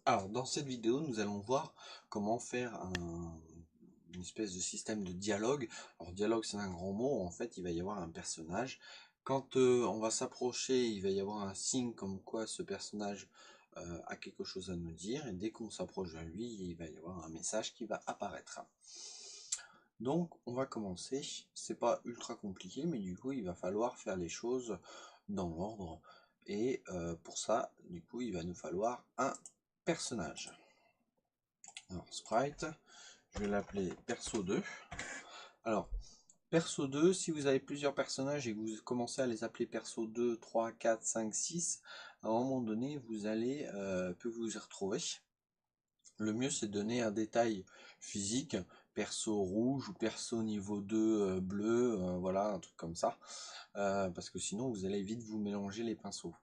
Alors, dans cette vidéo, nous allons voir comment faire une espèce de système de dialogue. Alors, dialogue, c'est un grand mot. En fait, il va y avoir un personnage. Quand on va s'approcher, il va y avoir un signe comme quoi ce personnage a quelque chose à nous dire. Et dès qu'on s'approche de lui, il va y avoir un message qui va apparaître. Donc, on va commencer. C'est pas ultra compliqué, mais du coup, il va falloir faire les choses dans l'ordre. Et pour ça, du coup, il va nous falloir un personnage. Alors, sprite, je vais l'appeler perso 2. Alors, perso 2, si vous avez plusieurs personnages et que vous commencez à les appeler perso 2, 3, 4, 5, 6, à un moment donné, vous allez peu vous y retrouver. Le mieux, c'est de donner un détail physique, perso rouge ou perso niveau 2 bleu, voilà, un truc comme ça. Parce que sinon, vous allez vite vous mélanger les pinceaux.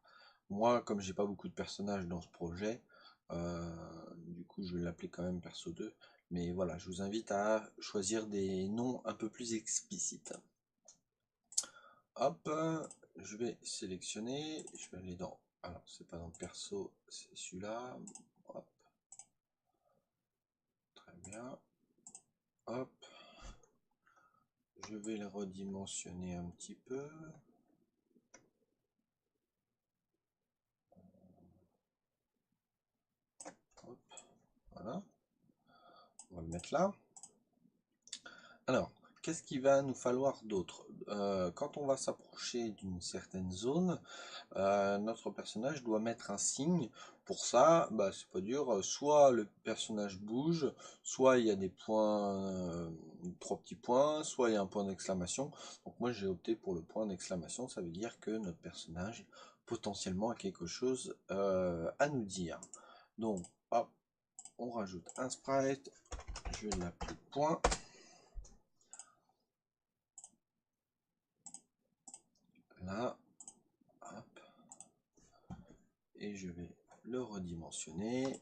Moi, comme j'ai pas beaucoup de personnages dans ce projet, du coup, je vais l'appeler quand même perso 2. Mais voilà, je vous invite à choisir des noms un peu plus explicites. Hop, je vais sélectionner, je vais aller dans... Alors, c'est pas dans perso, c'est celui-là. Hop, très bien. Hop, je vais le redimensionner un petit peu. Hop, voilà, on va le mettre là. Alors, qu'est-ce qu'il va nous falloir d'autre? Quand on va s'approcher d'une certaine zone, notre personnage doit mettre un signe. Pour ça, bah, c'est pas dur, soit le personnage bouge, soit il y a des points, 3 petits points, soit il y a un point d'exclamation. Donc moi j'ai opté pour le point d'exclamation, ça veut dire que notre personnage potentiellement a quelque chose à nous dire. Donc hop, on rajoute un sprite, je vais l'appeler point. Là, hop, et je vais le redimensionner.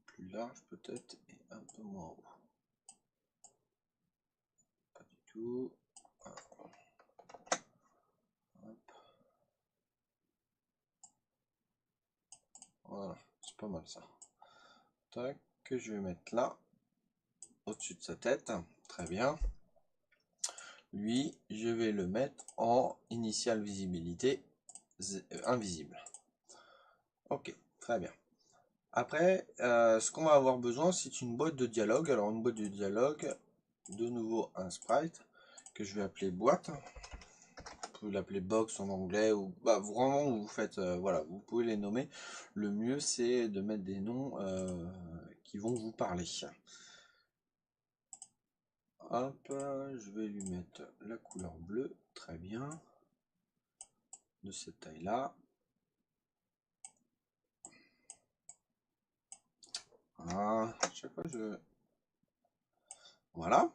Plus large peut-être et un peu moins haut. Pas du tout. Voilà, c'est pas mal ça. Tac, que je vais mettre là, au-dessus de sa tête. Très bien. Lui, je vais le mettre en initial visibilité invisible. Ok, très bien. Après, ce qu'on va avoir besoin, c'est une boîte de dialogue. Alors, une boîte de dialogue, de nouveau un sprite que je vais appeler boîte. Vous pouvez l'appeler box en anglais ou bah, vraiment vous faites voilà, vous pouvez les nommer. Le mieux c'est de mettre des noms qui vont vous parler. Hop, je vais lui mettre la couleur bleue, très bien, de cette taille là. Voilà, chaque fois je... Voilà.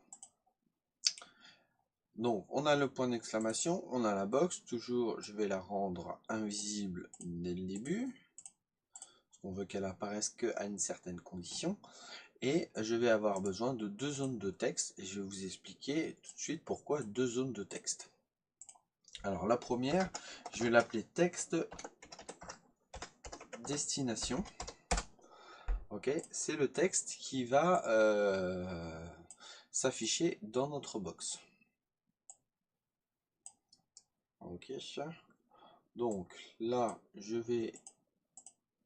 Donc on a le point d'exclamation, on a la box, toujours je vais la rendre invisible dès le début. On veut qu'elle apparaisse qu'à une certaine condition. Et je vais avoir besoin de 2 zones de texte et je vais vous expliquer tout de suite pourquoi 2 zones de texte. Alors la première, je vais l'appeler texte destination. Ok, c'est le texte qui va s'afficher dans notre box. Ok, donc là je vais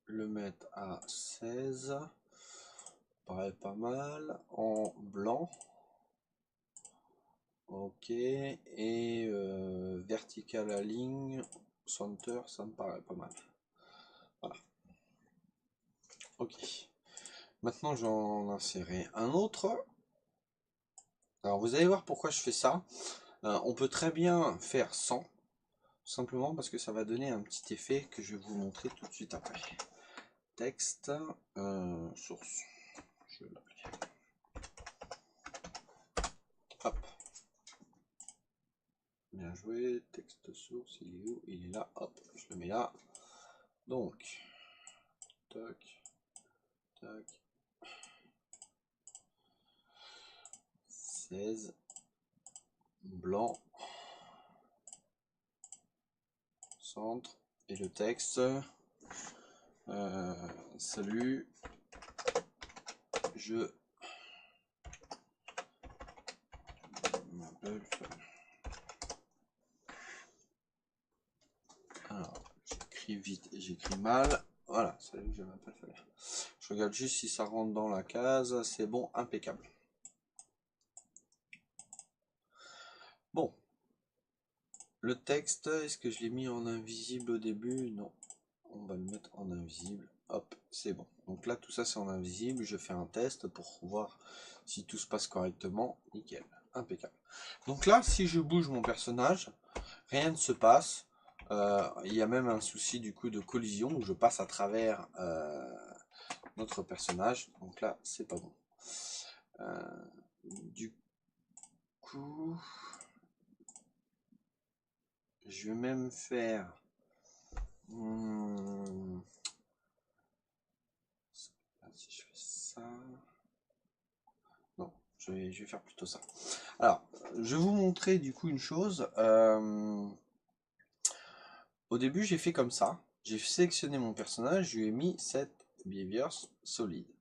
le mettre à 16, paraît pas mal, en blanc. Ok, et vertical align, center, ça me paraît pas mal. Voilà. Ok. Maintenant, j'en insérer un autre. Alors, vous allez voir pourquoi je fais ça. On peut très bien faire sans, simplement parce que ça va donner un petit effet que je vais vous montrer tout de suite après. Texte, source. Je vais l'appeler. Hop. Bien joué. Texte source, il est où? Il est là. Hop, je le mets là. Donc, tac, tac. 16, blanc, centre, et le texte. Salut, je m'appelle. Alors, j'écris vite et j'écris mal. Voilà, salut, je m'appelle Fabien. Je regarde juste si ça rentre dans la case. C'est bon, impeccable. Bon. Le texte, est-ce que je l'ai mis en invisible au début? Non. On va le mettre en invisible. Hop, c'est bon. Donc là, tout ça, c'est en invisible. Je fais un test pour voir si tout se passe correctement. Nickel, impeccable. Donc là, si je bouge mon personnage, rien ne se passe. Il y a même un souci du coup de collision où je passe à travers notre personnage. Donc là, c'est pas bon. Du coup, je vais même faire... si je fais ça... Non, je vais faire plutôt ça. Alors, je vais vous montrer du coup une chose. Au début, j'ai fait comme ça. J'ai sélectionné mon personnage, je lui ai mis cette behavior solide.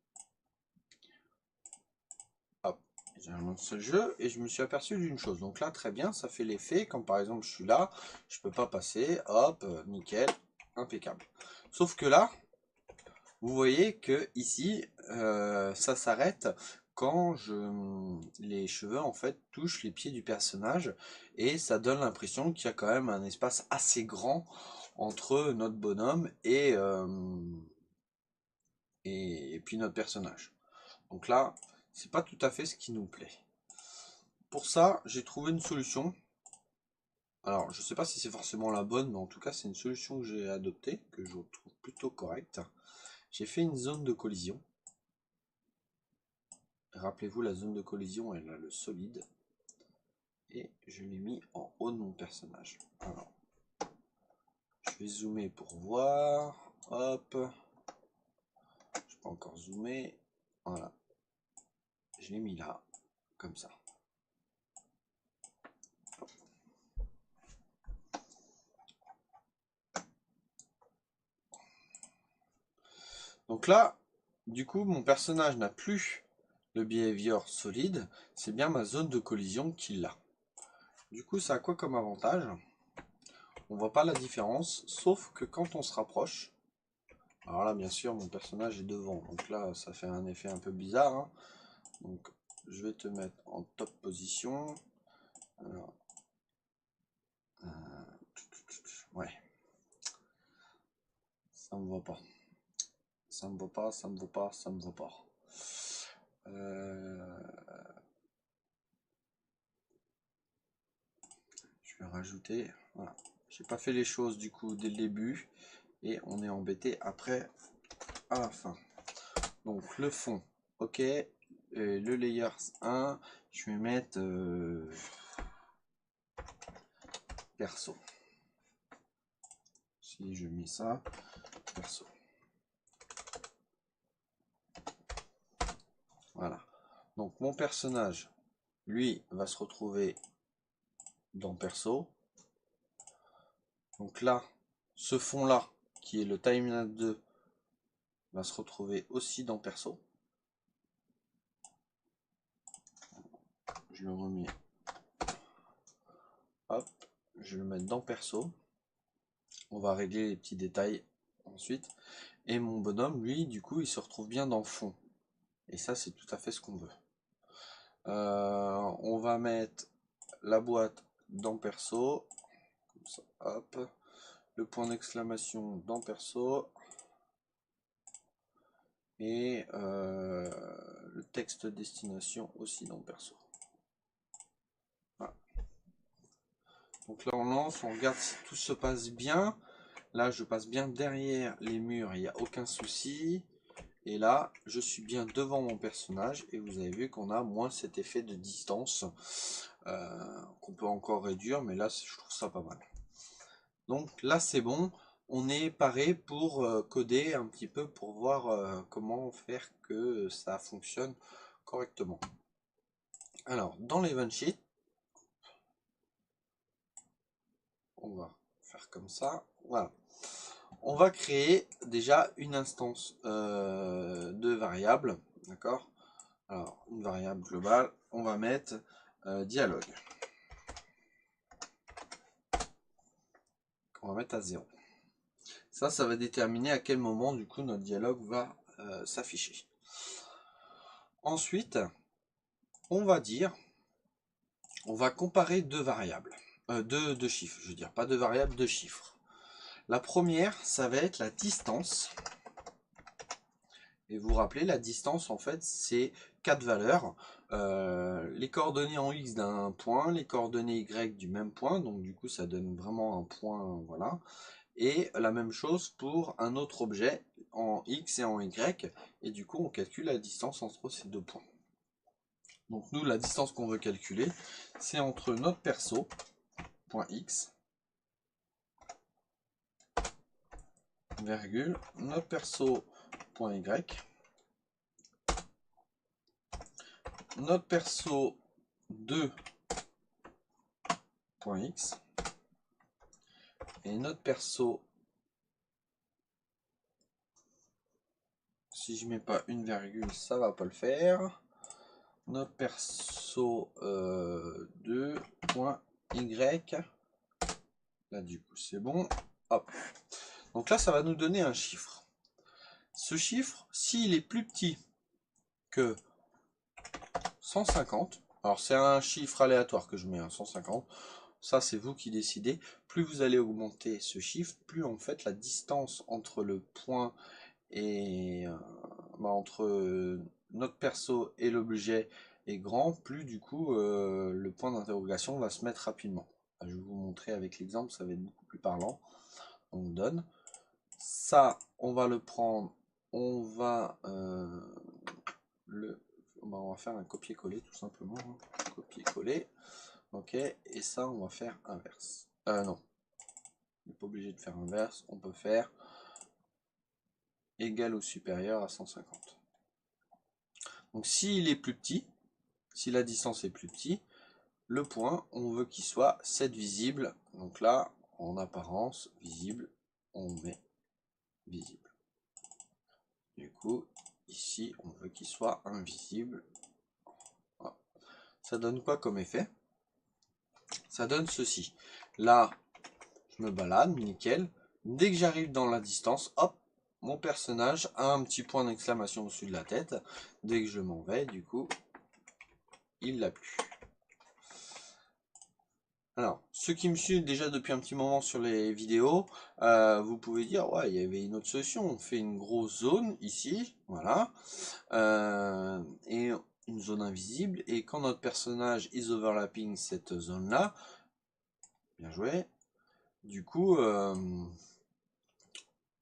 Hop, j'ai lancé le jeu et je me suis aperçu d'une chose. Donc là, très bien, ça fait l'effet. Quand par exemple, je suis là, je peux pas passer. Hop, nickel, impeccable. Sauf que là, vous voyez que ici, ça s'arrête quand les cheveux en fait touchent les pieds du personnage et ça donne l'impression qu'il y a quand même un espace assez grand entre notre bonhomme et puis notre personnage. Donc là, c'est pas tout à fait ce qui nous plaît. Pour ça, j'ai trouvé une solution. Alors, je sais pas si c'est forcément la bonne, mais en tout cas, c'est une solution que j'ai adoptée, que je trouve plutôt correcte. J'ai fait une zone de collision. Rappelez-vous, la zone de collision, elle a le solide. Et je l'ai mis en haut de mon personnage. Alors, je vais zoomer pour voir. Hop. Je peux encore zoomer. Voilà. Je l'ai mis là. Comme ça. Donc là, du coup, mon personnage n'a plus le behavior solide. C'est bien ma zone de collision qui l'a. Du coup, ça a quoi comme avantage? On voit pas la différence, sauf que quand on se rapproche, alors là, bien sûr, mon personnage est devant, donc là, ça fait un effet un peu bizarre, hein. Donc, je vais te mettre en top position. Alors, ouais, ça me va pas. Ça me va pas, ça me va pas, ça me va pas. Je vais rajouter, voilà. J'ai pas fait les choses du coup dès le début et on est embêté après à la fin. Donc le fond, ok, le layers 1, je vais mettre perso. Si je mets ça, perso. Voilà. Donc mon personnage, lui, va se retrouver dans perso. Donc là, ce fond là, qui est le timeline 2, va se retrouver aussi dans perso. Je le remets. Hop, je vais le mettre dans perso. On va régler les petits détails ensuite. Et mon bonhomme, lui, du coup, il se retrouve bien dans fond. Et ça, c'est tout à fait ce qu'on veut. On va mettre la boîte dans perso. Comme ça, hop. Le point d'exclamation dans perso. Et le texte destination aussi dans perso. Voilà. Donc là, on lance, on regarde si tout se passe bien. Là, je passe bien derrière les murs, il n'y a aucun souci. Et là, je suis bien devant mon personnage et vous avez vu qu'on a moins cet effet de distance qu'on peut encore réduire, mais là, je trouve ça pas mal. Donc là, c'est bon. On est paré pour coder un petit peu pour voir comment faire que ça fonctionne correctement. Alors, dans l'event sheet, on va faire comme ça. Voilà. On va créer déjà une instance de variable. D'accord? Alors, une variable globale, on va mettre dialogue. On va mettre à 0. Ça va déterminer à quel moment, du coup, notre dialogue va s'afficher. Ensuite, on va comparer deux variables. Deux chiffres, je veux dire, pas deux variables, deux chiffres. La première, ça va être la distance. Et vous vous rappelez, la distance, en fait, c'est 4 valeurs. Les coordonnées en X d'un point, les coordonnées Y du même point. Donc, du coup, ça donne vraiment un point, voilà. Et la même chose pour un autre objet en X et en Y. Et du coup, on calcule la distance entre ces deux points. Donc, nous, la distance qu'on veut calculer, c'est entre notre perso, point X, virgule, notre perso, point Y, notre perso 2 point X et notre perso, si je mets pas une virgule, ça va pas le faire, notre perso 2 point Y, là du coup c'est bon, hop. Donc là ça va nous donner un chiffre. Ce chiffre, s'il est plus petit que 150, alors c'est un chiffre aléatoire que je mets, 150, ça c'est vous qui décidez. Plus vous allez augmenter ce chiffre, plus en fait la distance entre le point et entre notre perso et l'objet est grand, plus du coup le point d'interrogation va se mettre rapidement. Je vais vous montrer avec l'exemple, ça va être beaucoup plus parlant. On donne ça, on va le prendre, on va on va faire un copier-coller tout simplement, copier-coller. Ok, et ça on va faire inverse. Non, on n'est pas obligé de faire inverse, on peut faire égal ou supérieur à 150. Donc s'il est plus petit, si la distance est plus petite, le point, on veut qu'il soit 7 visible. Donc là, en apparence, visible, on met visible. Du coup, ici, on veut qu'il soit invisible. Voilà. Ça donne quoi comme effet? Ça donne ceci. Là, je me balade, nickel. Dès que j'arrive dans la distance, hop, mon personnage a un petit point d'exclamation au-dessus de la tête. Dès que je m'en vais, du coup, il l'a plus. Alors, ceux qui me suivent déjà depuis un petit moment sur les vidéos, vous pouvez dire, ouais, il y avait une autre solution. On fait une grosse zone ici, voilà, et une zone invisible. Et quand notre personnage is overlapping cette zone-là, bien joué, du coup,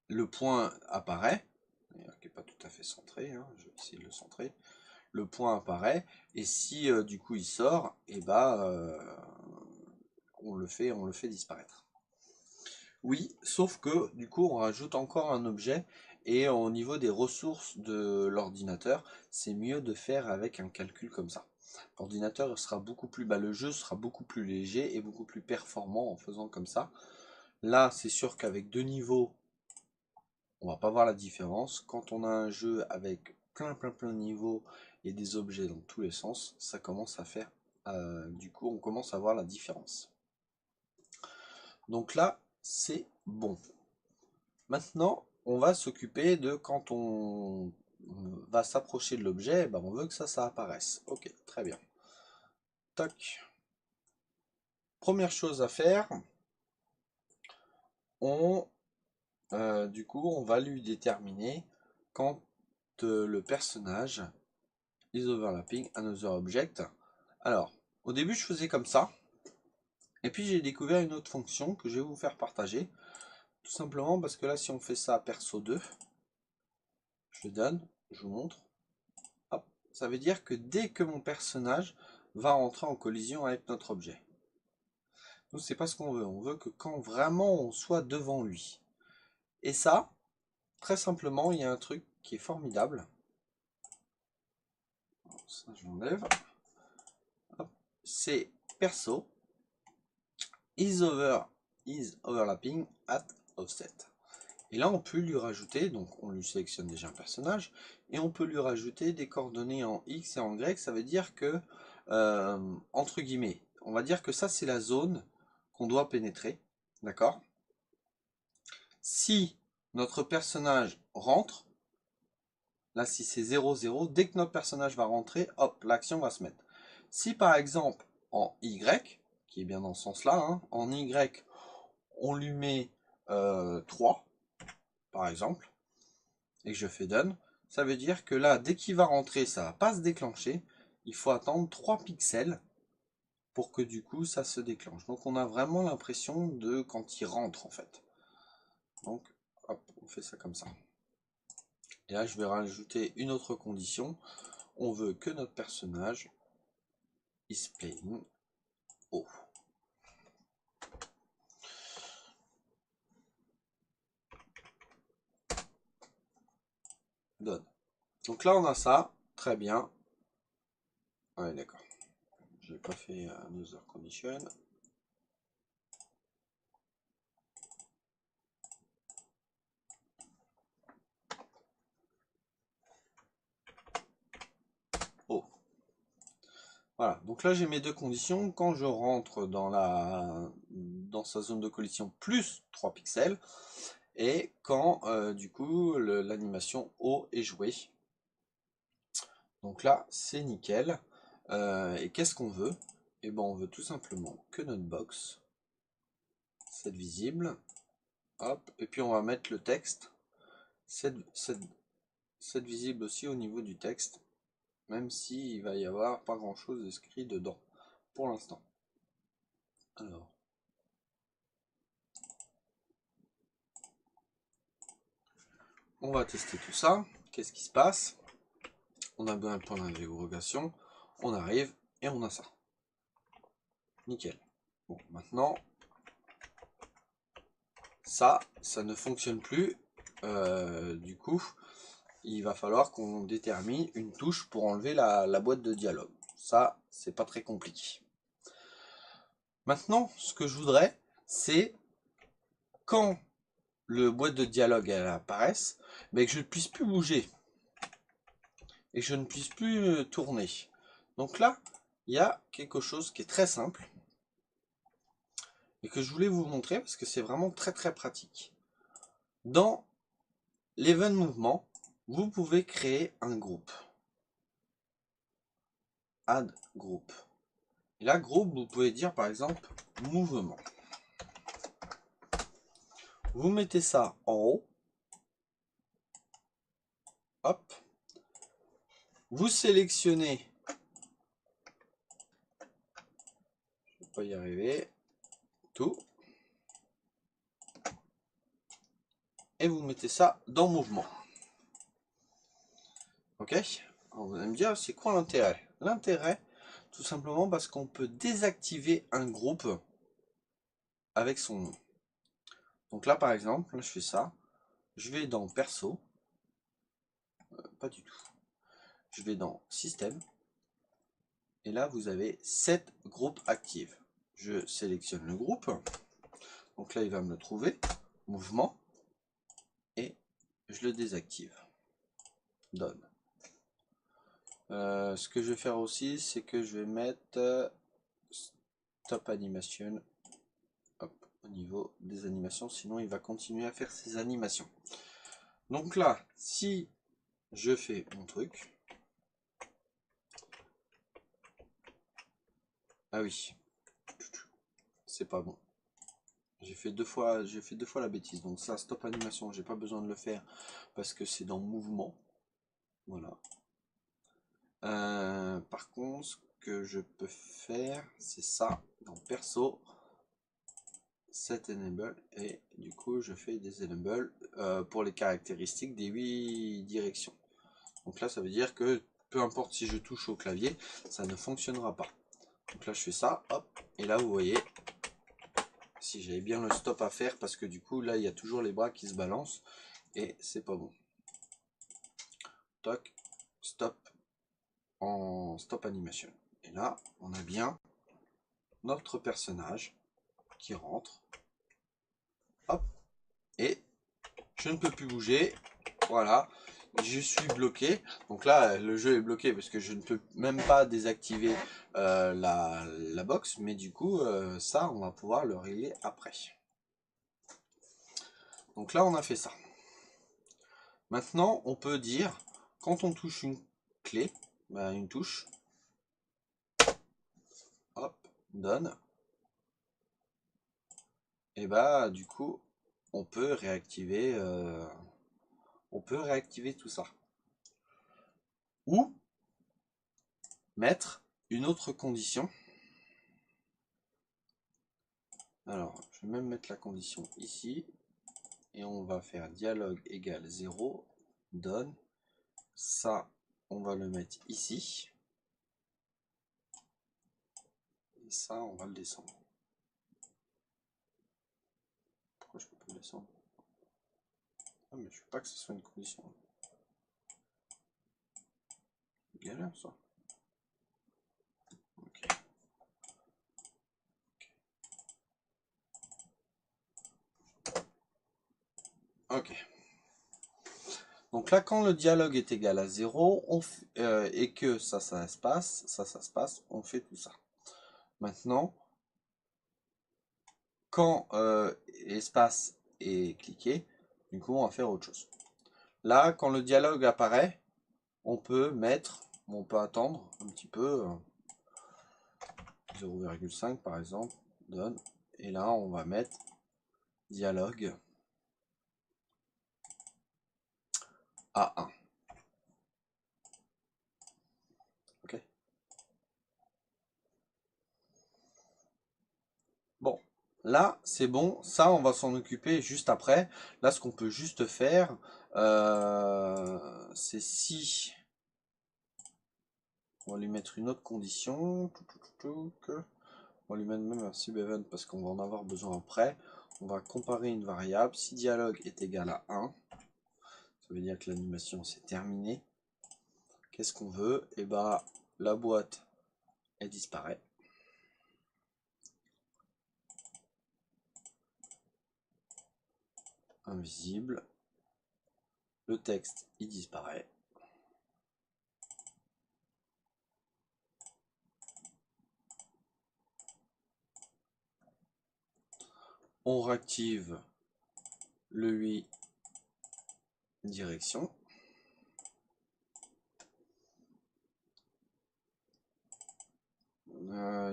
le point apparaît, d'ailleurs qui n'est pas tout à fait centré, hein, je vais essayer de le centrer. Le point apparaît, et si du coup il sort, et bah on le fait disparaître. Oui, sauf que du coup on rajoute encore un objet, et au niveau des ressources de l'ordinateur, c'est mieux de faire avec un calcul comme ça. L'ordinateur sera beaucoup plus bas, le jeu sera beaucoup plus léger et beaucoup plus performant en faisant comme ça. Là, c'est sûr qu'avec deux niveaux, on va pas voir la différence. Quand on a un jeu avec plein de niveaux et des objets dans tous les sens, ça commence à faire, du coup, on commence à voir la différence. Donc là, c'est bon. Maintenant, on va s'occuper de quand on va s'approcher de l'objet, ben on veut que ça apparaisse. Ok, très bien. Toc. Première chose à faire, du coup, on va lui déterminer quand le personnage is overlapping another object. Alors, au début, je faisais comme ça. Et puis, j'ai découvert une autre fonction que je vais vous faire partager. Tout simplement parce que là, si on fait ça perso 2, je donne, je vous montre. Hop, ça veut dire que dès que mon personnage va rentrer en collision avec notre objet. Nous, c'est pas ce qu'on veut. On veut que quand vraiment on soit devant lui. Et ça, très simplement, il y a un truc qui est formidable. Ça, je l'enlève. C'est perso is over is overlapping at offset. Et là, on peut lui rajouter, donc on lui sélectionne déjà un personnage, et on peut lui rajouter des coordonnées en X et en Y. Ça veut dire que, entre guillemets, on va dire que ça, c'est la zone qu'on doit pénétrer. D'accord? Si notre personnage rentre, là, si c'est 0, 0, dès que notre personnage va rentrer, hop, l'action va se mettre. Si par exemple, en Y, qui est bien dans ce sens-là, hein, en Y, on lui met 3, par exemple, et que je fais done, ça veut dire que là, dès qu'il va rentrer, ça va pas se déclencher. Il faut attendre 3 pixels pour que du coup, ça se déclenche. Donc on a vraiment l'impression de quand il rentre, en fait. Donc, hop, on fait ça comme ça. Et là, je vais rajouter une autre condition. On veut que notre personnage is playing O. Done. Donc là, on a ça. Très bien. Ouais, d'accord. Je n'ai pas fait another condition. Oh. Voilà. Donc là, j'ai mes deux conditions. Quand je rentre dans sa zone de collision, plus 3 pixels. Et quand, du coup, l'animation O est jouée. Donc là, c'est nickel. Et qu'est-ce qu'on veut? Eh ben, on veut tout simplement que notre box c'est visible. Hop. Et puis on va mettre le texte. C'est visible aussi au niveau du texte. Même s'il va y avoir pas grand chose écrit dedans. Pour l'instant. Alors. On va tester tout ça. Qu'est-ce qui se passe? On a bien un point d'interrogation. On arrive et on a ça. Nickel. Bon, maintenant, ça ne fonctionne plus. Du coup, il va falloir qu'on détermine une touche pour enlever la boîte de dialogue. Ça, c'est pas très compliqué. Maintenant, ce que je voudrais, c'est quand le boîte de dialogue elle apparaisse, mais que je ne puisse plus bouger et que je ne puisse plus tourner. Donc là, il y a quelque chose qui est très simple et que je voulais vous montrer parce que c'est vraiment très très pratique. Dans l'event mouvement, vous pouvez créer un groupe. Add group. Et là, groupe, vous pouvez dire par exemple mouvement. Vous mettez ça en haut. Hop. Vous sélectionnez. Je ne vais pas y arriver. Tout. Et vous mettez ça dans mouvement. Ok? Alors vous allez me dire, c'est quoi l'intérêt? L'intérêt, tout simplement parce qu'on peut désactiver un groupe avec son nom. Donc là, par exemple, là, je fais ça. Je vais dans perso. Pas du tout. Je vais dans système. Et là, vous avez 7 groupes actifs. Je sélectionne le groupe. Donc là, il va me le trouver. Mouvement. Et je le désactive. Donne. Ce que je vais faire aussi, c'est que je vais mettre stop animation hop, au niveau des animations, sinon il va continuer à faire ses animations. Donc là, si je fais mon truc, ah oui, c'est pas bon. J'ai fait deux fois la bêtise. Donc ça, stop animation, j'ai pas besoin de le faire parce que c'est dans mouvement. Voilà. Par contre, ce que je peux faire, c'est ça, dans perso, set enable, et du coup je fais des enable pour les caractéristiques des 8 directions. Donc là ça veut dire que peu importe si je touche au clavier, ça ne fonctionnera pas. Donc là je fais ça, hop, et là vous voyez, si j'avais bien le stop à faire, parce que du coup là il y a toujours les bras qui se balancent, et c'est pas bon. Toc, stop, en stop animation. Et là on a bien notre personnage qui rentre. hop, et je ne peux plus bouger. Voilà, je suis bloqué. Donc là, le jeu est bloqué parce que je ne peux même pas désactiver la box. Mais du coup, ça, on va pouvoir le régler après. Donc là, on a fait ça. Maintenant, on peut dire, quand on touche une clé, une touche, hop, donne. Et bah, du coup, on peut réactiver tout ça. Ou mettre une autre condition. Alors, je vais même mettre la condition ici. Et on va faire dialogue égale 0, donne. Ça, on va le mettre ici. Et ça, on va le descendre. Pourquoi je peux pas le descendre? Ah, mais je veux pas que ce soit une condition. Galère, ça. Ok. Ok. Donc là, quand le dialogue est égal à 0, et que ça se passe, on fait tout ça. Maintenant, quand espace est cliqué, du coup, on va faire autre chose. Là, quand le dialogue apparaît, on peut attendre un petit peu, 0,5 par exemple, donne, et là, on va mettre dialogue à 1. Ok. Bon, là, c'est bon. Ça, on va s'en occuper juste après. Là, ce qu'on peut juste faire, c'est si... On va lui mettre une autre condition. On va lui mettre même un sub-event parce qu'on va en avoir besoin après. On va comparer une variable. Si dialogue est égal à 1, ça veut dire que l'animation c'est terminé. Qu'est-ce qu'on veut? Et bah, la boîte, elle disparaît. Invisible. Le texte, il disparaît. On réactive le 8 direction.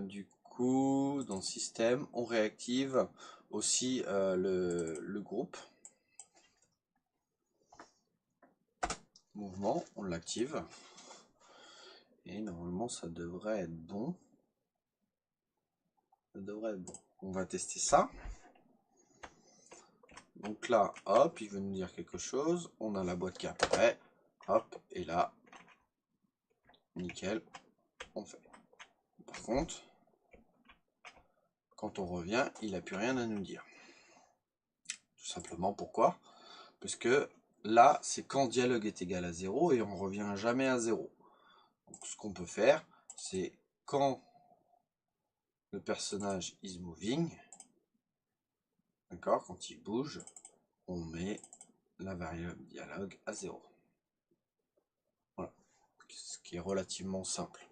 Du coup, dans le système, on réactive aussi le groupe. Mouvement, on l'active. Et normalement, ça devrait être bon. Ça devrait être bon. On va tester ça. Donc là, hop, il veut nous dire quelque chose. On a la boîte qui apparaît. Hop, et là, nickel, on fait. Par contre, quand on revient, il n'a plus rien à nous dire. Tout simplement, pourquoi? Parce que là, c'est quand dialogue est égal à 0 et on revient jamais à 0. Donc, ce qu'on peut faire, c'est quand le personnage is moving, d'accord, quand il bouge, on met la variable dialogue à 0. Voilà, ce qui est relativement simple.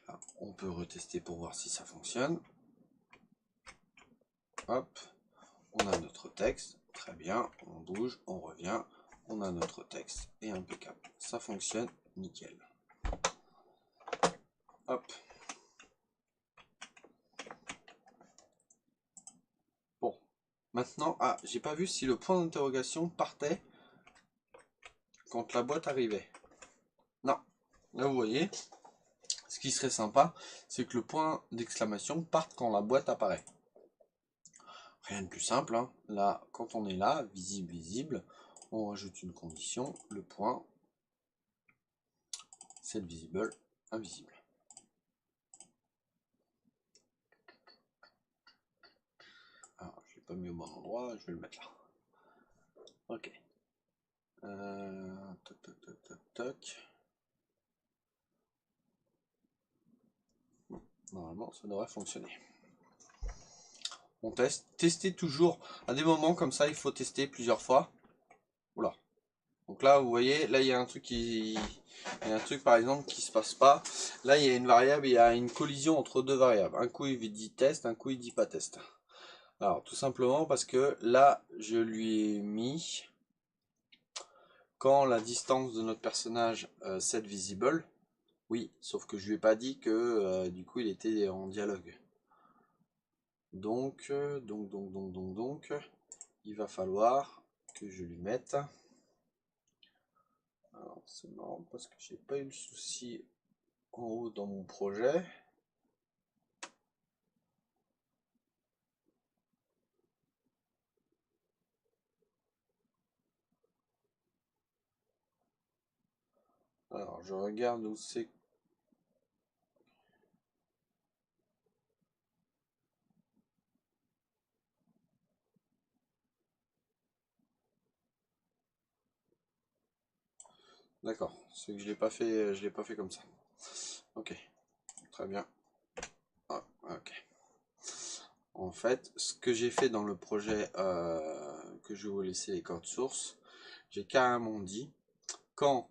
Là, on peut retester pour voir si ça fonctionne. Hop, on a notre texte, très bien, on bouge, on revient, on a notre texte et impeccable. Ça fonctionne nickel. Hop. Bon, maintenant, j'ai pas vu si le point d'interrogation partait quand la boîte arrivait. Non, là vous voyez, ce qui serait sympa, c'est que le point d'exclamation parte quand la boîte apparaît. Rien de plus simple, hein. Là, quand on est là, visible, visible, on rajoute une condition, le point, set visible, invisible. Alors, je l'ai pas mis au bon endroit, je vais le mettre là. Ok. Toc, toc, toc, toc, toc. Normalement, ça devrait fonctionner. On teste. Testez toujours. À des moments comme ça, il faut tester plusieurs fois. Oula. Donc là, vous voyez, là, il y a un truc qui... Il y a un truc, par exemple, qui se passe pas. Là, il y a une variable, il y a une collision entre deux variables. Un coup, il dit test, un coup, il dit pas test. Alors, tout simplement parce que là, je lui ai mis... Quand la distance de notre personnage set visible, oui, sauf que je lui ai pas dit que du coup il était en dialogue. Donc, il va falloir que je lui mette. Alors c'est marrant parce que j'ai pas eu le souci en haut dans mon projet. Alors je regarde où c'est. D'accord, c'est que je l'ai pas fait comme ça. Ok, très bien. Ah, ok. En fait, ce que j'ai fait dans le projet que je vais vous laisser les codes sources, j'ai carrément dit quand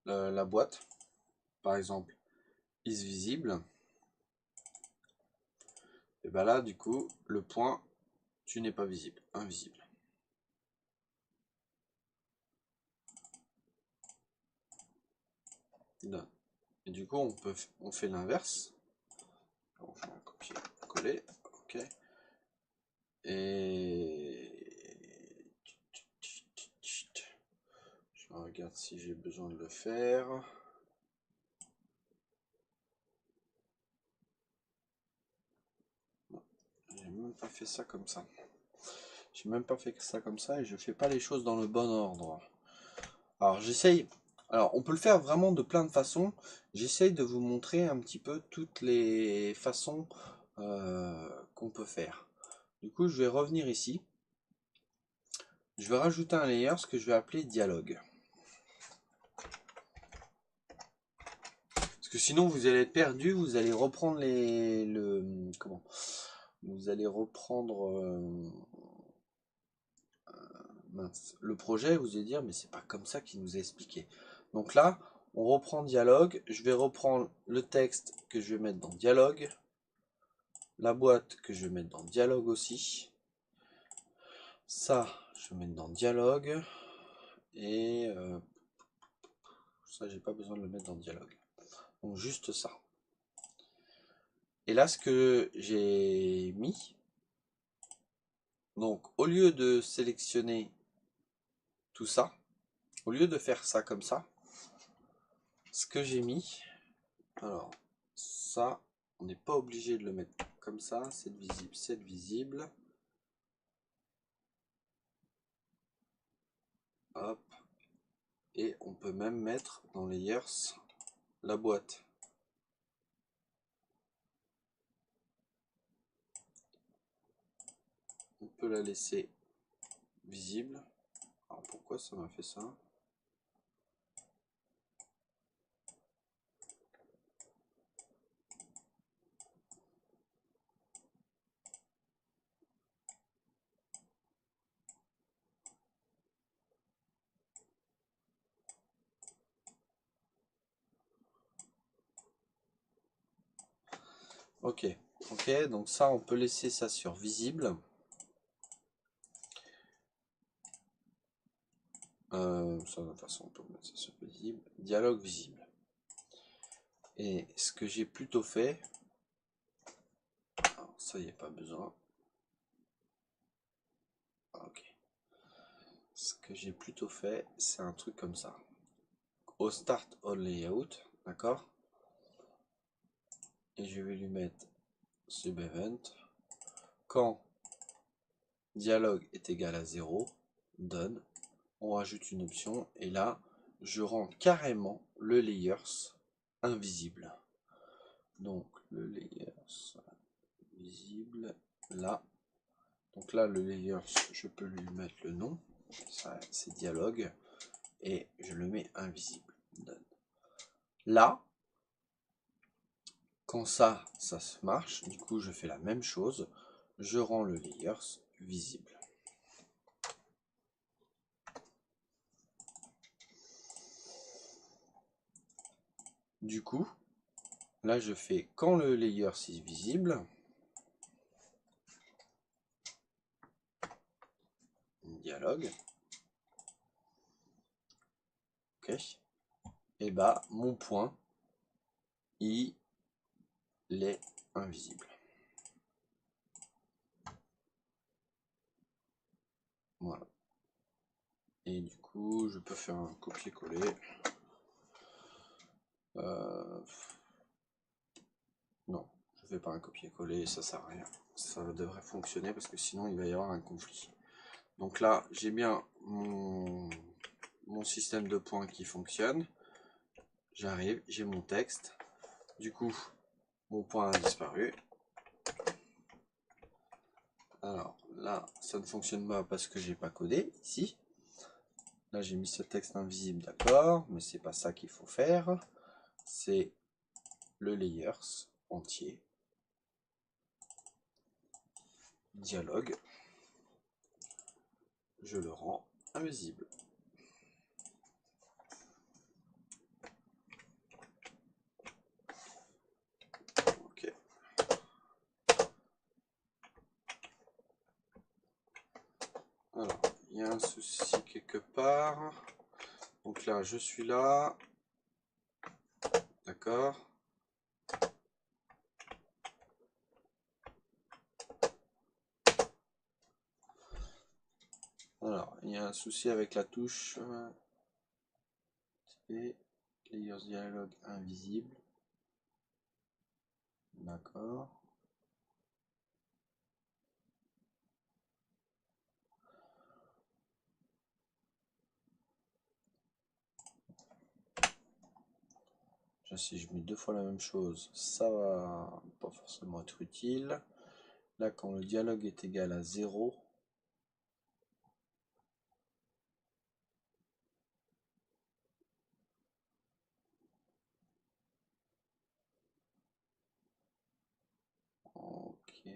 la boîte, par exemple, is visible, et bien là, du coup, le point, tu n'es pas visible, invisible. Et du coup, on fait l'inverse. On fait un copier-coller, ok. Et je regarde si j'ai besoin de le faire. J'ai même pas fait ça comme ça. J'ai même pas fait ça comme ça et je fais pas les choses dans le bon ordre. Alors j'essaye. Alors on peut le faire vraiment de plein de façons. J'essaye de vous montrer un petit peu toutes les façons qu'on peut faire. Du coup je vais revenir ici. Je vais rajouter un layer, ce que je vais appeler dialogue. Parce que sinon vous allez être perdu, vous allez reprendre comment vous allez reprendre le projet, vous allez dire mais c'est pas comme ça qu'il nous a expliqué. Donc là, on reprend dialogue, je vais reprendre le texte que je vais mettre dans dialogue, la boîte que je vais mettre dans dialogue aussi, ça je vais mettre dans dialogue, et ça j'ai pas besoin de le mettre dans dialogue. Donc juste ça. Et là ce que j'ai mis, donc au lieu de sélectionner tout ça, au lieu de faire ça comme ça, ce que j'ai mis, alors ça, on n'est pas obligé de le mettre comme ça, c'est visible. Hop. Et on peut même mettre dans Layers la boîte. On peut la laisser visible. Alors pourquoi ça m'a fait ça? Ok, ok, donc ça on peut laisser ça sur visible. Ça de toute façon on peut mettre ça sur visible. Dialogue visible. Et ce que j'ai plutôt fait, alors ça il n'y a pas besoin. Ok. Ce que j'ai plutôt fait, c'est un truc comme ça. Au start all layout, d'accord? Et je vais lui mettre sub-event. Quand dialogue est égal à 0, done, on rajoute une option et là, je rends carrément le layers invisible. Donc le layers visible là. Donc là, le layers, je peux lui mettre le nom, ça c'est dialogue, et je le mets invisible. Done. Là, Quand ça se marche, du coup, je fais la même chose. Je rends le layers visible. Du coup, là, je fais quand le layers est visible. Dialogue. Ok. Et bah, mon point, il est invisible. Voilà. Et du coup, je peux faire un copier-coller. Non, je fais pas un copier-coller, ça sert à rien. Ça devrait fonctionner parce que sinon il va y avoir un conflit. Donc là, j'ai bien mon système de points qui fonctionne. J'arrive, j'ai mon texte. Du coup, mon point a disparu. Alors là, ça ne fonctionne pas parce que j'ai pas codé ici. Là, j'ai mis ce texte invisible, d'accord, mais c'est pas ça qu'il faut faire. C'est le layers entier. Dialogue. Je le rends invisible. Ok. Alors, il y a un souci quelque part. Donc là, je suis là. D'accord. Alors, il y a un souci avec la touche. Layers dialogue invisible. D'accord. Si je mets deux fois la même chose, ça va pas forcément être utile. Là, quand le dialogue est égal à 0, ok.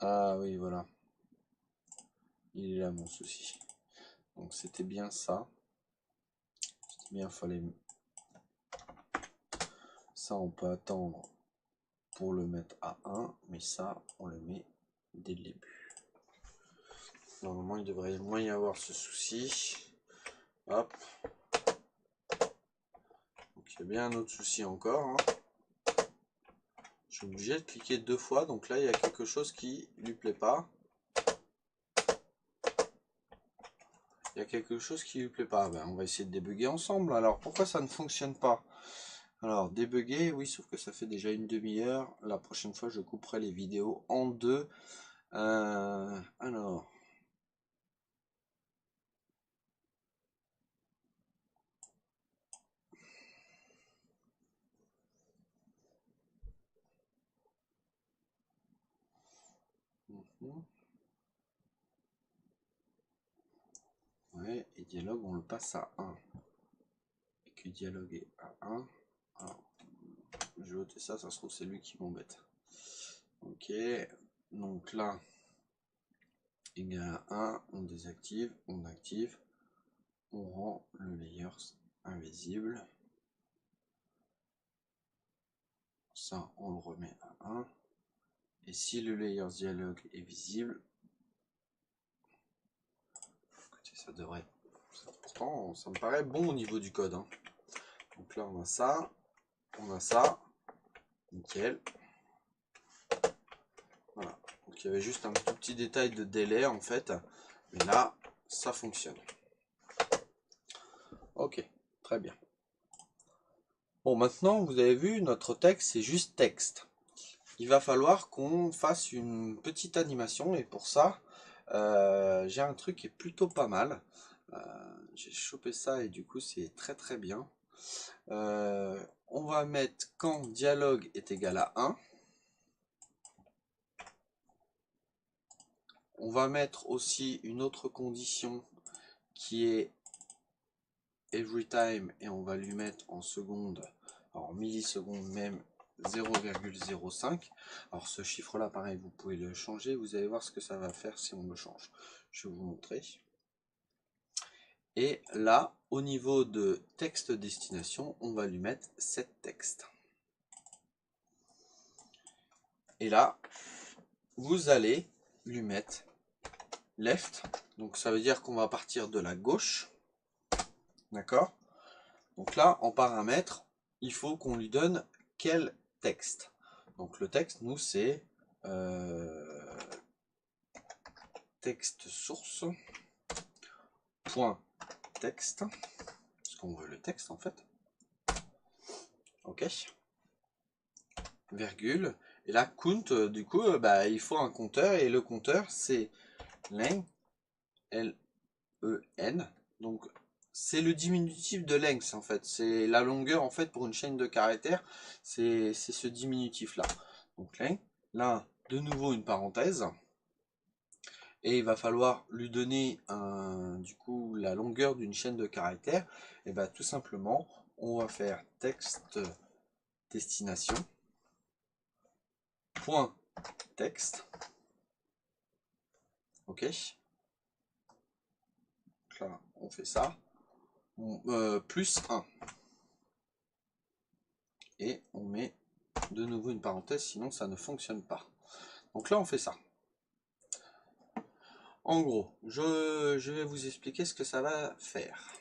Ah oui, voilà. Il est là mon souci. Donc c'était bien ça. C'était bien, fallait... Ça, on peut attendre pour le mettre à 1, mais ça, on le met dès le début. Normalement, il devrait moins y avoir ce souci. Hop. Donc il y a bien un autre souci encore. Hein. Je suis obligé de cliquer deux fois, donc là, il y a quelque chose qui lui plaît pas. Il y a quelque chose qui lui plaît pas. Ben, on va essayer de débugger ensemble. Alors, pourquoi ça ne fonctionne pas? Alors, débugger, oui, sauf que ça fait déjà une demi-heure. La prochaine fois, je couperai les vidéos en deux. Alors... Ouais, et dialogue, on le passe à 1. Et que dialogue est à 1. Alors, je vais ôter ça, ça se trouve, c'est lui qui m'embête. Ok, donc là, égal à 1, on désactive, on active, on rend le layers invisible. Ça, on le remet à 1. Et si le layers dialogue est visible, écoutez, ça devrait... Pourtant, ça me paraît bon au niveau du code. Hein. Donc là, on a ça, nickel. Voilà. Donc il y avait juste un tout petit détail de délai en fait, mais là, ça fonctionne. Ok, très bien. Bon, maintenant, vous avez vu, notre texte, c'est juste texte. Il va falloir qu'on fasse une petite animation, et pour ça, j'ai un truc qui est plutôt pas mal. J'ai chopé ça, et du coup, c'est très très bien. On va mettre quand dialogue est égal à 1. On va mettre aussi une autre condition qui est every time et on va lui mettre en secondes, en millisecondes même 0,05. Alors ce chiffre là pareil vous pouvez le changer, vous allez voir ce que ça va faire si on le change. Je vais vous montrer. Et là au niveau de texte destination on va lui mettre 7 textes. Et là vous allez lui mettre left, donc ça veut dire qu'on va partir de la gauche, d'accord. Donc là en paramètre il faut qu'on lui donne quel texte. Donc le texte nous c'est texte source point texte, parce qu'on veut le texte en fait, ok, virgule, et là count, du coup il faut un compteur, et le compteur c'est len, L-E-N, donc c'est le diminutif de length en fait, c'est la longueur en fait pour une chaîne de caractères, c'est ce diminutif là. Donc length, là de nouveau une parenthèse, et il va falloir lui donner du coup la longueur d'une chaîne de caractères, et bien tout simplement on va faire texte destination point texte, ok, donc là on fait ça, plus 1, et on met de nouveau une parenthèse, sinon ça ne fonctionne pas. Donc là on fait ça. En gros, je vais vous expliquer ce que ça va faire.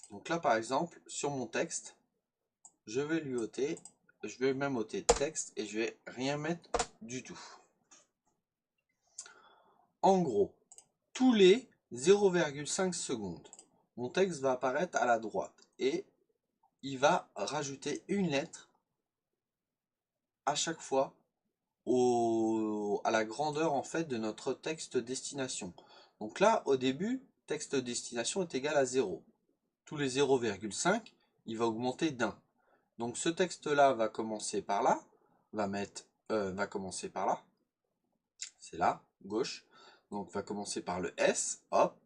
Donc là par exemple, sur mon texte, je vais lui ôter, je vais même ôter texte et je vais rien mettre du tout. En gros, tous les 0,5 secondes, mon texte va apparaître à la droite et il va rajouter une lettre à chaque fois à la grandeur en fait de notre texte destination. Donc là, au début, texte destination est égal à 0. Tous les 0,5, il va augmenter d'1. Donc ce texte-là va commencer par là, va commencer par là, c'est là, gauche. Donc va commencer par le S, hop,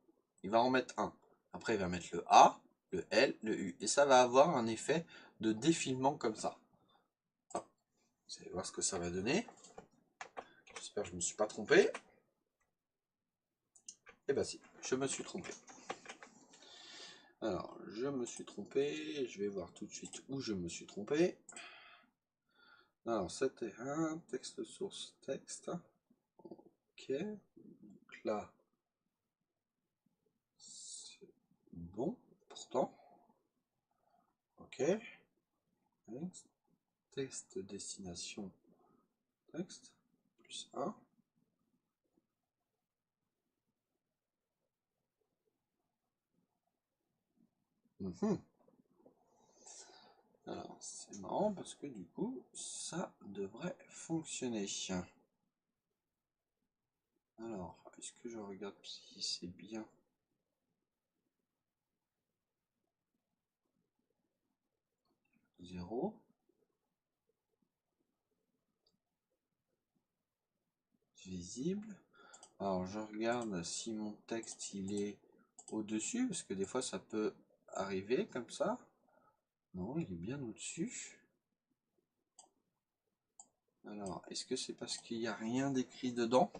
il va en mettre un. Après il va mettre le A, le L, le U. Et ça va avoir un effet de défilement comme ça. Hop. Vous allez voir ce que ça va donner. J'espère que je ne me suis pas trompé. Et bah si, je me suis trompé. Alors, je me suis trompé. Je vais voir tout de suite où je me suis trompé. Alors, c'était un texte source texte. Ok. Donc là, c'est bon. Pourtant. Ok. Texte destination texte plus 1. Alors, c'est marrant parce que du coup, ça devrait fonctionner. Alors, est-ce que je regarde si c'est bien? 0. Visible. Alors, je regarde si mon texte il est au-dessus, parce que des fois ça peut arriver comme ça. Non, il est bien au-dessus. Alors, est-ce que c'est parce qu'il n'y a rien d'écrit dedans?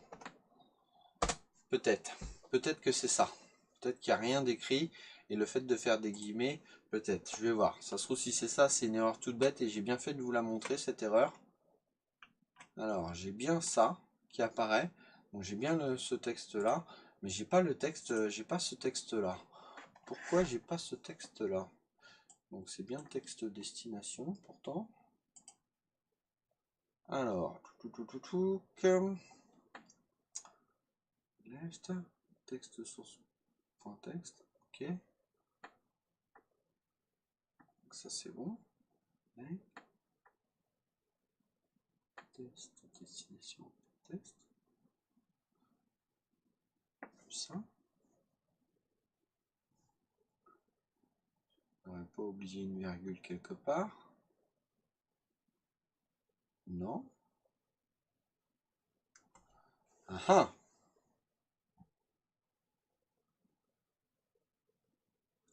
Peut-être. Peut-être que c'est ça. Peut-être qu'il n'y a rien d'écrit, et le fait de faire des guillemets, peut-être. Je vais voir. Ça se trouve, si c'est ça, c'est une erreur toute bête, et j'ai bien fait de vous la montrer, cette erreur. Alors, j'ai bien ça qui apparaît. Donc, j'ai bien ce texte-là, mais j'ai pas le texte, j'ai pas ce texte-là. Pourquoi j'ai pas ce texte-là? Donc, c'est bien texte destination, pourtant. Alors, left, texte source point texte, ok. Donc ça c'est bon. Texte destination texte. Ça. On va pas oublier une virgule quelque part. Non. Ah ah.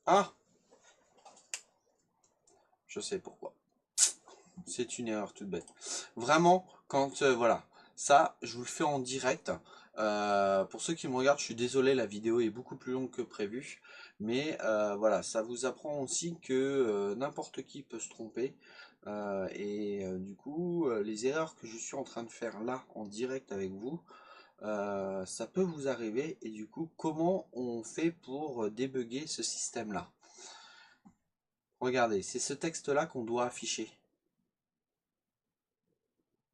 Ah, je sais pourquoi. C'est une erreur toute bête. Vraiment, quand voilà, ça, je vous le fais en direct. Pour ceux qui me regardent, je suis désolé, la vidéo est beaucoup plus longue que prévu. Mais voilà, ça vous apprend aussi que n'importe qui peut se tromper. Du coup, les erreurs que je suis en train de faire là, en direct avec vous, ça peut vous arriver. Et du coup, comment on fait pour débugger ce système-là? Regardez, c'est ce texte-là qu'on doit afficher.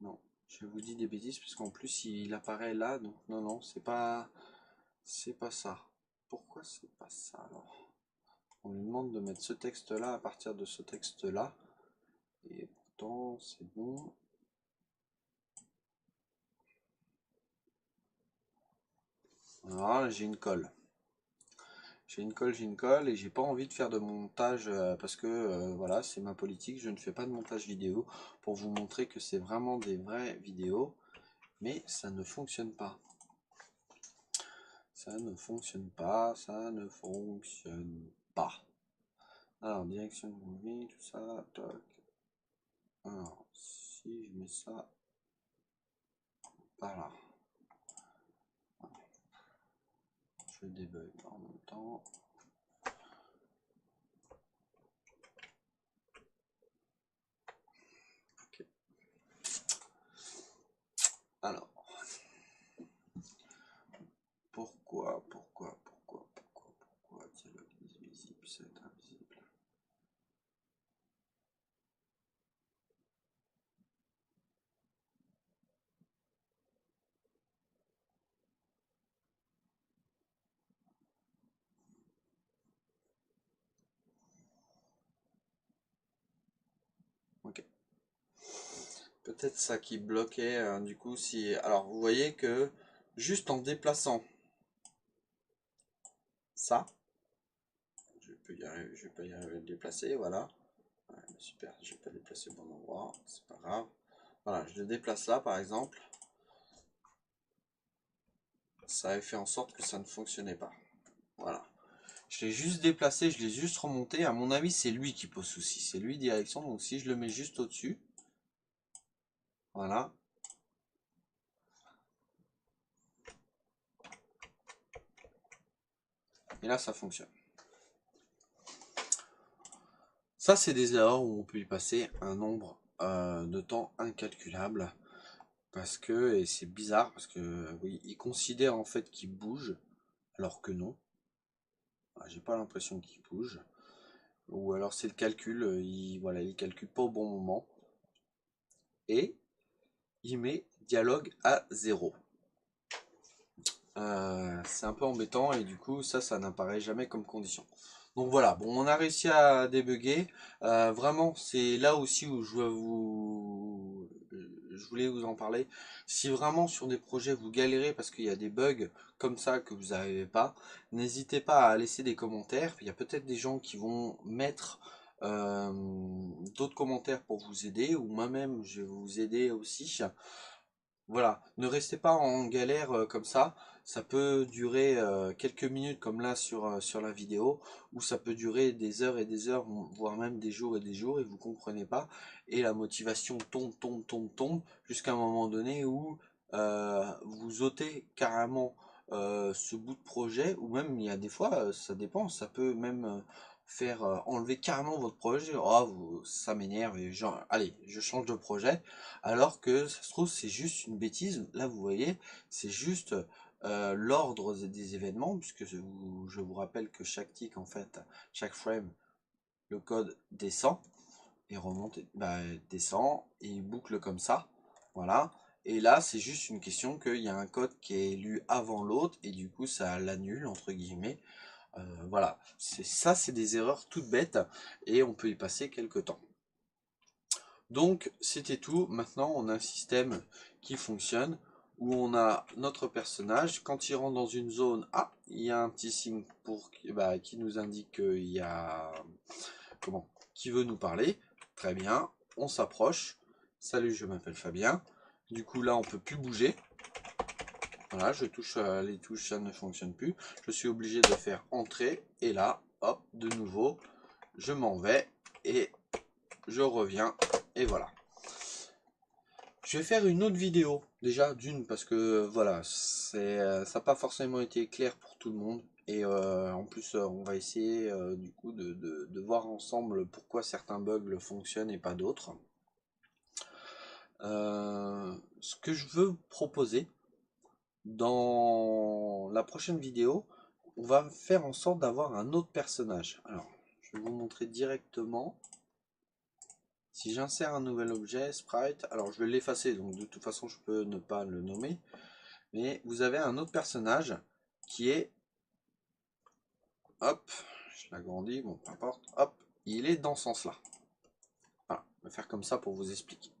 Non, je vous dis des bêtises parce qu'en plus il apparaît là, donc non, non, c'est pas ça. Pourquoi c'est pas ça alors? On lui demande de mettre ce texte-là à partir de ce texte-là, et pourtant c'est bon. Alors là, j'ai une colle. J'ai une colle et j'ai pas envie de faire de montage parce que voilà, c'est ma politique. Je ne fais pas de montage vidéo pour vous montrer que c'est vraiment des vraies vidéos, mais ça ne fonctionne pas. Ça ne fonctionne pas, ça ne fonctionne pas. Alors, direction de movie, tout ça, toc. Alors, si je mets ça par là, je débug en même temps. Ok. Alors, pourquoi dialogue visible, c'est invisible. Ok. Peut-être ça qui bloquait, du coup, si... Alors, vous voyez que juste en déplaçant ça, je vais pas y arriver à le déplacer, voilà. Ouais, super, je vais pas déplacer au bon endroit, c'est pas grave. Voilà, je le déplace là, par exemple. Ça avait fait en sorte que ça ne fonctionnait pas. Voilà. Je l'ai juste déplacé, je l'ai juste remonté. À mon avis, c'est lui qui pose souci. C'est lui direction. Donc si je le mets juste au-dessus, voilà. Et là, ça fonctionne. Ça, c'est des erreurs où on peut y passer un nombre de temps incalculable. Parce que, et c'est bizarre, parce que oui, il considère en fait qu'il bouge, alors que non. J'ai pas l'impression qu'il bouge. Ou alors c'est le calcul, voilà, il calcule pas au bon moment. Et il met dialogue à 0. C'est un peu embêtant et du coup ça n'apparaît jamais comme condition. Donc voilà, bon, on a réussi à débugger. Vraiment, c'est là aussi où je voulais vous en parler. Si vraiment sur des projets vous galérez parce qu'il y a des bugs comme ça que vous n'arrivez pas, n'hésitez pas à laisser des commentaires. Il y a peut-être des gens qui vont mettre d'autres commentaires pour vous aider, ou moi-même je vais vous aider aussi. Voilà, ne restez pas en galère comme ça. Ça peut durer quelques minutes comme là sur la vidéo, ou ça peut durer des heures et des heures, voire même des jours et vous comprenez pas. Et la motivation tombe, jusqu'à un moment donné où vous ôtez carrément ce bout de projet, ou même il y a des fois, ça dépend, ça peut même faire enlever carrément votre projet. Oh, ça m'énerve, et genre, allez, je change de projet. Alors que ça se trouve, c'est juste une bêtise. Là, vous voyez, c'est juste l'ordre des événements, puisque je vous rappelle que chaque tick, en fait, chaque frame, le code descend et remonte, bah, descend et il boucle comme ça. Voilà. Et là, c'est juste une question qu'il y a un code qui est lu avant l'autre et du coup, ça l'annule, entre guillemets. Voilà. Ça, c'est des erreurs toutes bêtes et on peut y passer quelques temps. Donc c'était tout. Maintenant on a un système qui fonctionne où on a notre personnage. Quand il rentre dans une zone, ah, il y a un petit signe qui nous indique qu'il y a qui veut nous parler. Très bien, on s'approche. Salut, je m'appelle Fabien. Du coup là on peut plus bouger. Voilà, je touche les touches, ça ne fonctionne plus. Je suis obligé de faire entrer et là hop, de nouveau, je m'en vais et je reviens et voilà. Je vais faire une autre vidéo, déjà d'une parce que voilà, ça n'a pas forcément été clair pour tout le monde. Et en plus, on va essayer du coup de voir ensemble pourquoi certains bugs fonctionnent et pas d'autres. Ce que je veux proposer dans la prochaine vidéo, on va faire en sorte d'avoir un autre personnage. Alors, je vais vous montrer directement. Si j'insère un nouvel objet, sprite, alors je vais l'effacer, donc de toute façon je peux ne pas le nommer. Mais vous avez un autre personnage qui est, hop, je l'agrandis, bon peu importe, hop, il est dans ce sens-là. Voilà, on va faire comme ça pour vous expliquer.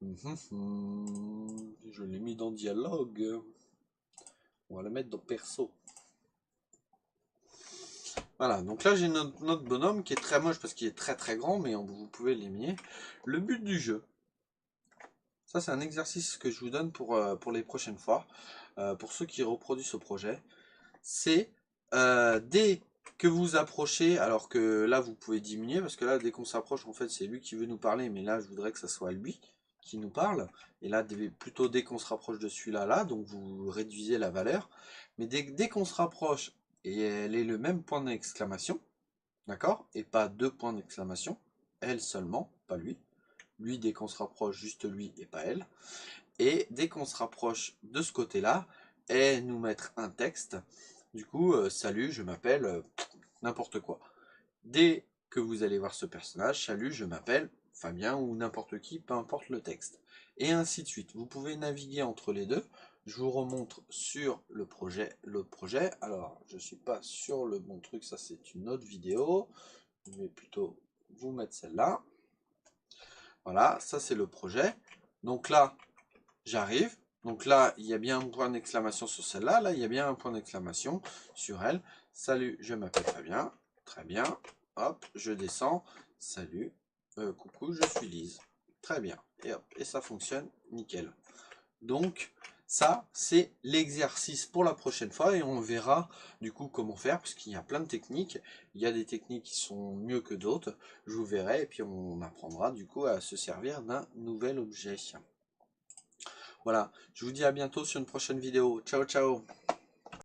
Je l'ai mis dans dialogue. On va le mettre dans perso. Voilà, donc là j'ai notre bonhomme qui est très moche parce qu'il est très très grand, mais vous pouvez l'éliminer. Le but du jeu, ça c'est un exercice que je vous donne pour les prochaines fois, pour ceux qui reproduisent ce projet, c'est dès que vous approchez, alors que là vous pouvez diminuer, parce que là dès qu'on s'approche en fait c'est lui qui veut nous parler, mais là je voudrais que ça soit lui qui nous parle, et là plutôt dès qu'on se rapproche de celui-là, donc vous réduisez la valeur, mais dès qu'on se rapproche, et elle est le même point d'exclamation, d'accord, et pas deux points d'exclamation, elle seulement, pas lui, lui dès qu'on se rapproche juste lui et pas elle, et dès qu'on se rapproche de ce côté-là, et nous mettre un texte. Du coup, salut, je m'appelle n'importe quoi. Dès que vous allez voir ce personnage, salut, je m'appelle Fabien ou n'importe qui, peu importe le texte. Et ainsi de suite. Vous pouvez naviguer entre les deux. Je vous remontre sur le projet, l'autre projet. Alors, je ne suis pas sur le bon truc, ça c'est une autre vidéo. Je vais plutôt vous mettre celle-là. Voilà, ça c'est le projet. Donc là, j'arrive. Donc là, il y a bien un point d'exclamation sur celle-là. Là, il y a bien un point d'exclamation sur elle. Salut, je m'appelle Fabien. Très bien. Hop, je descends. Salut. Coucou, je suis Lise. Très bien. Et hop, et ça fonctionne nickel. Donc, ça, c'est l'exercice pour la prochaine fois. Et on verra du coup comment faire. Parce qu'il y a plein de techniques. Il y a des techniques qui sont mieux que d'autres. Je vous verrai. Et puis, on apprendra du coup à se servir d'un nouvel objet. Voilà, je vous dis à bientôt sur une prochaine vidéo. Ciao, ciao!